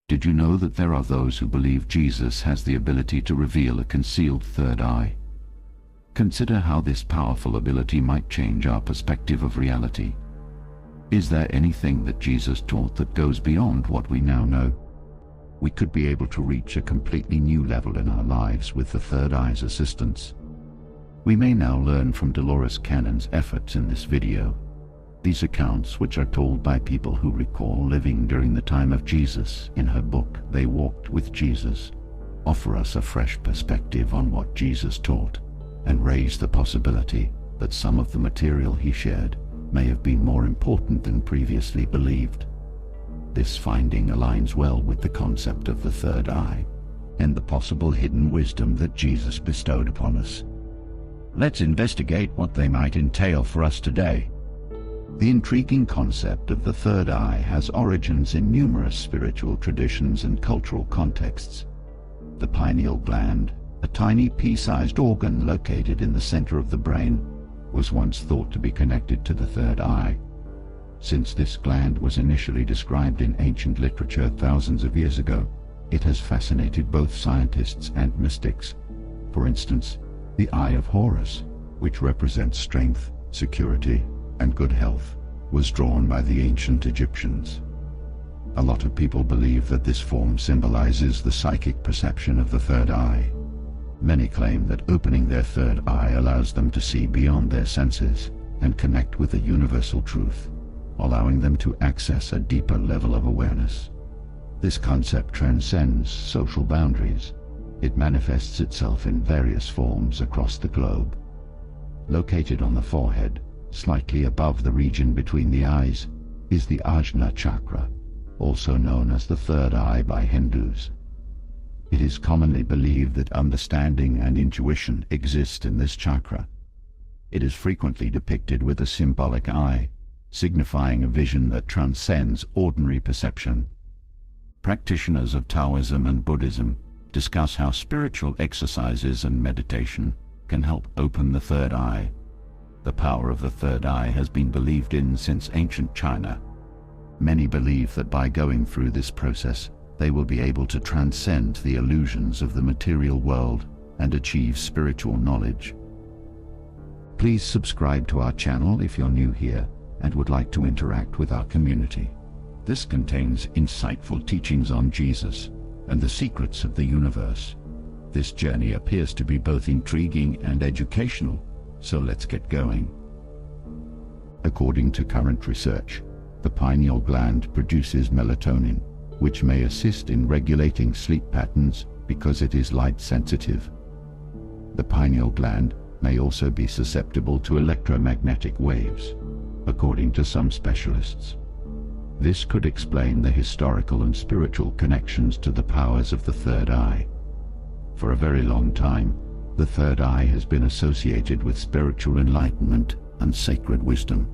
Did you know that there are those who believe Jesus has the ability to reveal a concealed third eye? Consider how this powerful ability might change our perspective of reality. Is there anything that Jesus taught that goes beyond what we now know? We could be able to reach a completely new level in our lives with the third eye's assistance. We may now learn from Dolores Cannon's efforts in this video. These accounts, which are told by people who recall living during the time of Jesus in her book, They Walked with Jesus, offer us a fresh perspective on what Jesus taught and raise the possibility that some of the material he shared may have been more important than previously believed. This finding aligns well with the concept of the third eye and the possible hidden wisdom that Jesus bestowed upon us. Let's investigate what they might entail for us today. The intriguing concept of the third eye has origins in numerous spiritual traditions and cultural contexts. The pineal gland, a tiny pea-sized organ located in the center of the brain, was once thought to be connected to the third eye. Since this gland was initially described in ancient literature thousands of years ago, it has fascinated both scientists and mystics. For instance, the Eye of Horus, which represents strength, security, and good health, was drawn by the ancient Egyptians. A lot of people believe that this form symbolizes the psychic perception of the third eye. Many claim that opening their third eye allows them to see beyond their senses and connect with a universal truth, allowing them to access a deeper level of awareness. This concept transcends social boundaries. It manifests itself in various forms across the globe. Located on the forehead, slightly above the region between the eyes, is the Ajna chakra, also known as the third eye by Hindus. It is commonly believed that understanding and intuition exist in this chakra. It is frequently depicted with a symbolic eye, signifying a vision that transcends ordinary perception. Practitioners of Taoism and Buddhism discuss how spiritual exercises and meditation can help open the third eye. The power of the third eye has been believed in since ancient China. Many believe that by going through this process, they will be able to transcend the illusions of the material world and achieve spiritual knowledge. Please subscribe to our channel if you're new here and would like to interact with our community. This contains insightful teachings on Jesus and the secrets of the universe. This journey appears to be both intriguing and educational, so let's get going. According to current research, the pineal gland produces melatonin, which may assist in regulating sleep patterns because it is light sensitive. The pineal gland may also be susceptible to electromagnetic waves, according to some specialists. This could explain the historical and spiritual connections to the powers of the third eye. For a very long time, the third eye has been associated with spiritual enlightenment and sacred wisdom.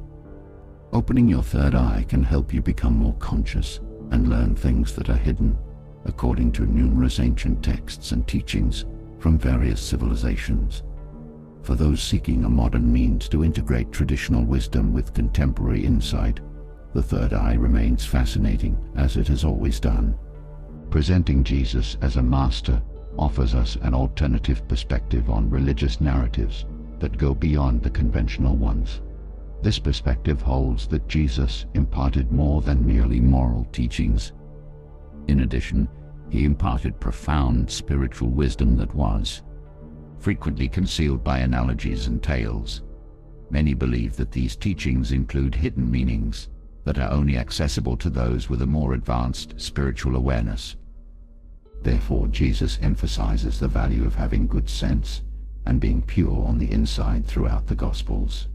Opening your third eye can help you become more conscious and learn things that are hidden, according to numerous ancient texts and teachings from various civilizations. For those seeking a modern means to integrate traditional wisdom with contemporary insight, the third eye remains fascinating, as it has always done. Presenting Jesus as a master offers us an alternative perspective on religious narratives that go beyond the conventional ones. This perspective holds that Jesus imparted more than merely moral teachings. In addition, he imparted profound spiritual wisdom that was frequently concealed by analogies and tales. Many believe that these teachings include hidden meanings that are only accessible to those with a more advanced spiritual awareness. Therefore, Jesus emphasizes the value of having good sense and being pure on the inside throughout the Gospels.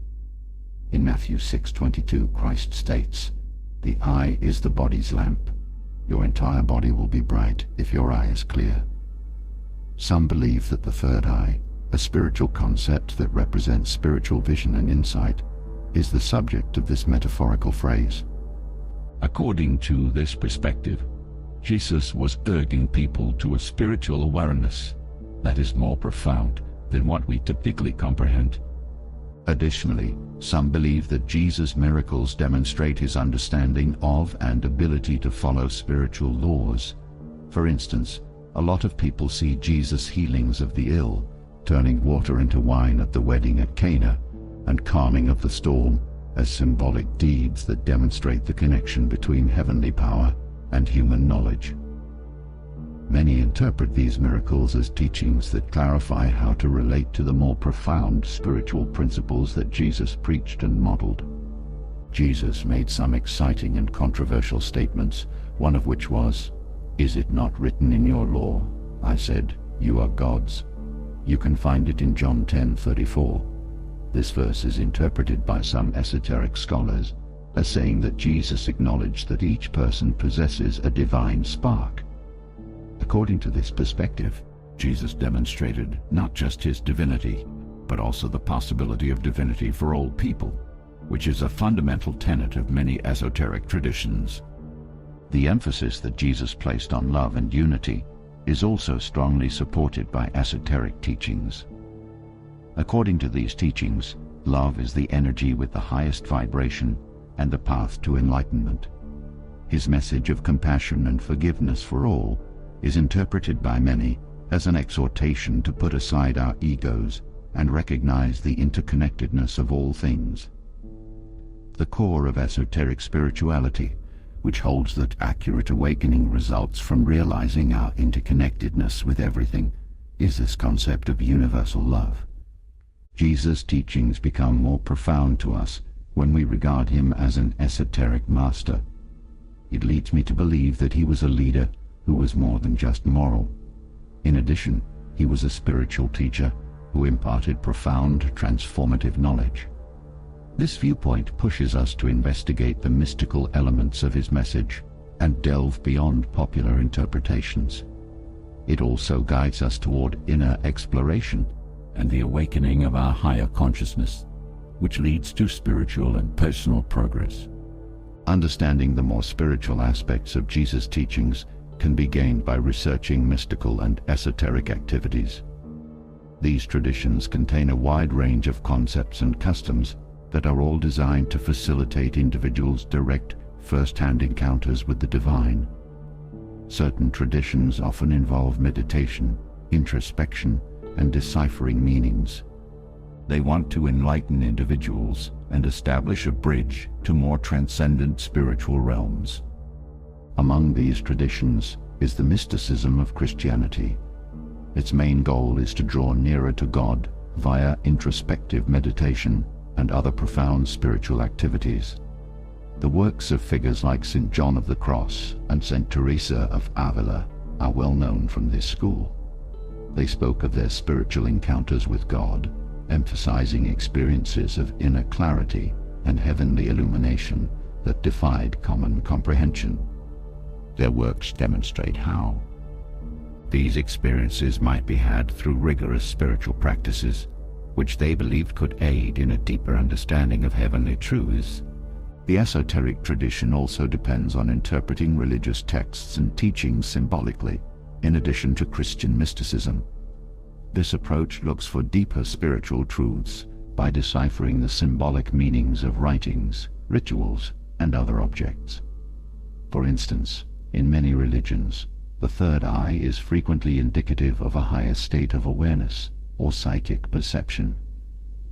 In Matthew 6:22, Christ states, "The eye is the body's lamp. Your entire body will be bright if your eye is clear." Some believe that the third eye, a spiritual concept that represents spiritual vision and insight, is the subject of this metaphorical phrase. According to this perspective, Jesus was urging people to a spiritual awareness that is more profound than what we typically comprehend. Additionally, some believe that Jesus' miracles demonstrate his understanding of and ability to follow spiritual laws For instance, a lot of people see Jesus' healings of the ill, turning water into wine at the wedding at Cana, and calming of the storm as symbolic deeds that demonstrate the connection between heavenly power and human knowledge. Many interpret these miracles as teachings that clarify how to relate to the more profound spiritual principles that Jesus preached and modeled. Jesus made some exciting and controversial statements, one of which was, "Is it not written in your law? I said, you are gods." You can find it in John 10:34. This verse is interpreted by some esoteric scholars as saying that Jesus acknowledged that each person possesses a divine spark. According to this perspective, Jesus demonstrated not just his divinity, but also the possibility of divinity for all people, which is a fundamental tenet of many esoteric traditions. The emphasis that Jesus placed on love and unity is also strongly supported by esoteric teachings. According to these teachings, love is the energy with the highest vibration and the path to enlightenment. His message of compassion and forgiveness for all is interpreted by many as an exhortation to put aside our egos and recognize the interconnectedness of all things. The core of esoteric spirituality, which holds that accurate awakening results from realizing our interconnectedness with everything, is this concept of universal love. Jesus' teachings become more profound to us when we regard him as an esoteric master. It leads me to believe that he was a leader who was more than just moral. In addition, he was a spiritual teacher who imparted profound, transformative knowledge. This viewpoint pushes us to investigate the mystical elements of his message and delve beyond popular interpretations. It also guides us toward inner exploration and the awakening of our higher consciousness, which leads to spiritual and personal progress. Understanding the more spiritual aspects of Jesus' teachings can be gained by researching mystical and esoteric activities. These traditions contain a wide range of concepts and customs that are all designed to facilitate individuals' direct, first-hand encounters with the divine. Certain traditions often involve meditation, introspection, and deciphering meanings. They want to enlighten individuals and establish a bridge to more transcendent spiritual realms. Among these traditions is the mysticism of Christianity. Its main goal is to draw nearer to God via introspective meditation and other profound spiritual activities. The works of figures like St. John of the Cross and St. Teresa of Avila are well known from this school. They spoke of their spiritual encounters with God, emphasizing experiences of inner clarity and heavenly illumination that defied common comprehension. Their works demonstrate how these experiences might be had through rigorous spiritual practices, which they believed could aid in a deeper understanding of heavenly truths. The esoteric tradition also depends on interpreting religious texts and teachings symbolically, in addition to Christian mysticism. This approach looks for deeper spiritual truths by deciphering the symbolic meanings of writings, rituals, and other objects. For instance, in many religions, the third eye is frequently indicative of a higher state of awareness or psychic perception.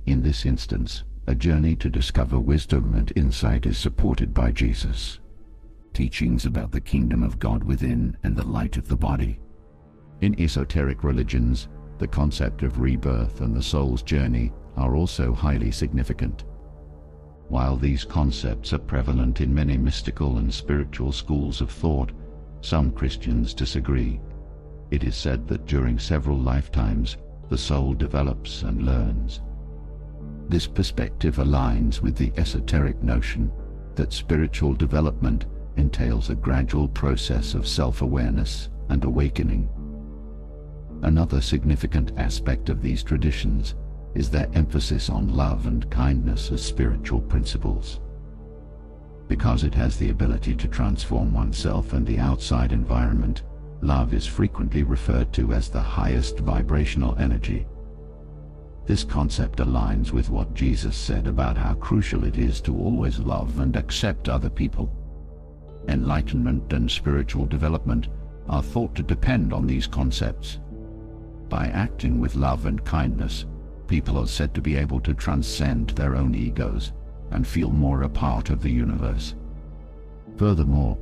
In this instance, a journey to discover wisdom and insight is supported by Jesus' teachings about the kingdom of God within and the light of the body. In esoteric religions, the concept of rebirth and the soul's journey are also highly significant. While these concepts are prevalent in many mystical and spiritual schools of thought, some Christians disagree. It is said that during several lifetimes, the soul develops and learns. This perspective aligns with the esoteric notion that spiritual development entails a gradual process of self-awareness and awakening. Another significant aspect of these traditions is their emphasis on love and kindness as spiritual principles. Because it has the ability to transform oneself and the outside environment, love is frequently referred to as the highest vibrational energy. This concept aligns with what Jesus said about how crucial it is to always love and accept other people. Enlightenment and spiritual development are thought to depend on these concepts. By acting with love and kindness, people are said to be able to transcend their own egos and feel more a part of the universe. Furthermore,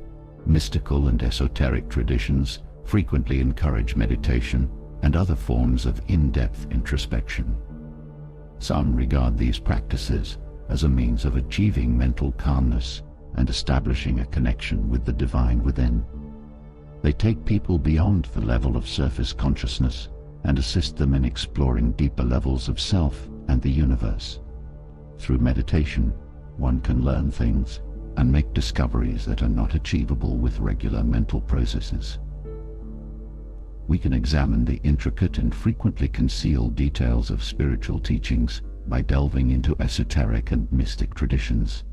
mystical and esoteric traditions frequently encourage meditation and other forms of in-depth introspection. Some regard these practices as a means of achieving mental calmness and establishing a connection with the divine within. They take people beyond the level of surface consciousness and assist them in exploring deeper levels of self and the universe. Through meditation, one can learn things and make discoveries that are not achievable with regular mental processes. We can examine the intricate and frequently concealed details of spiritual teachings by delving into esoteric and mystic traditions.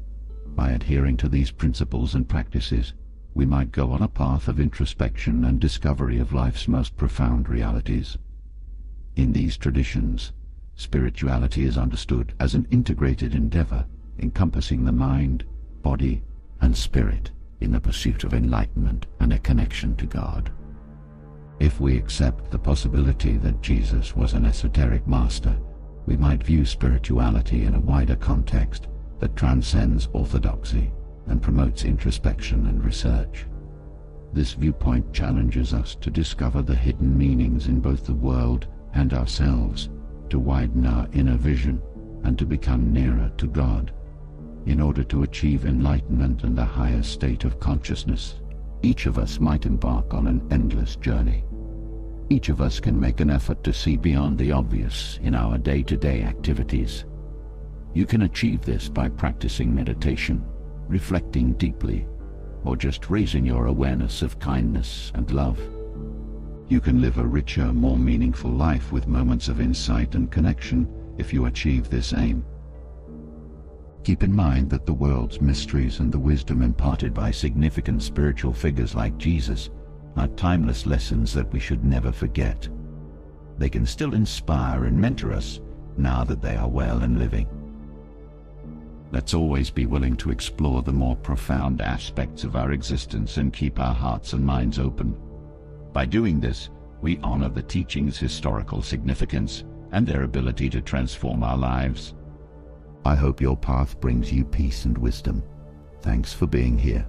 By adhering to these principles and practices, we might go on a path of introspection and discovery of life's most profound realities. In these traditions, spirituality is understood as an integrated endeavor encompassing the mind, body, and spirit in the pursuit of enlightenment and a connection to God. If we accept the possibility that Jesus was an esoteric master, we might view spirituality in a wider context that transcends orthodoxy and promotes introspection and research. This viewpoint challenges us to discover the hidden meanings in both the world and ourselves, to widen our inner vision and to become nearer to God. In order to achieve enlightenment and a higher state of consciousness, each of us might embark on an endless journey. Each of us can make an effort to see beyond the obvious in our day-to-day activities. You can achieve this by practicing meditation, reflecting deeply, or just raising your awareness of kindness and love. You can live a richer, more meaningful life with moments of insight and connection if you achieve this aim. Keep in mind that the world's mysteries and the wisdom imparted by significant spiritual figures like Jesus are timeless lessons that we should never forget. They can still inspire and mentor us now that they are well and living. Let's always be willing to explore the more profound aspects of our existence and keep our hearts and minds open. By doing this, we honor the teachings' historical significance and their ability to transform our lives. I hope your path brings you peace and wisdom. Thanks for being here.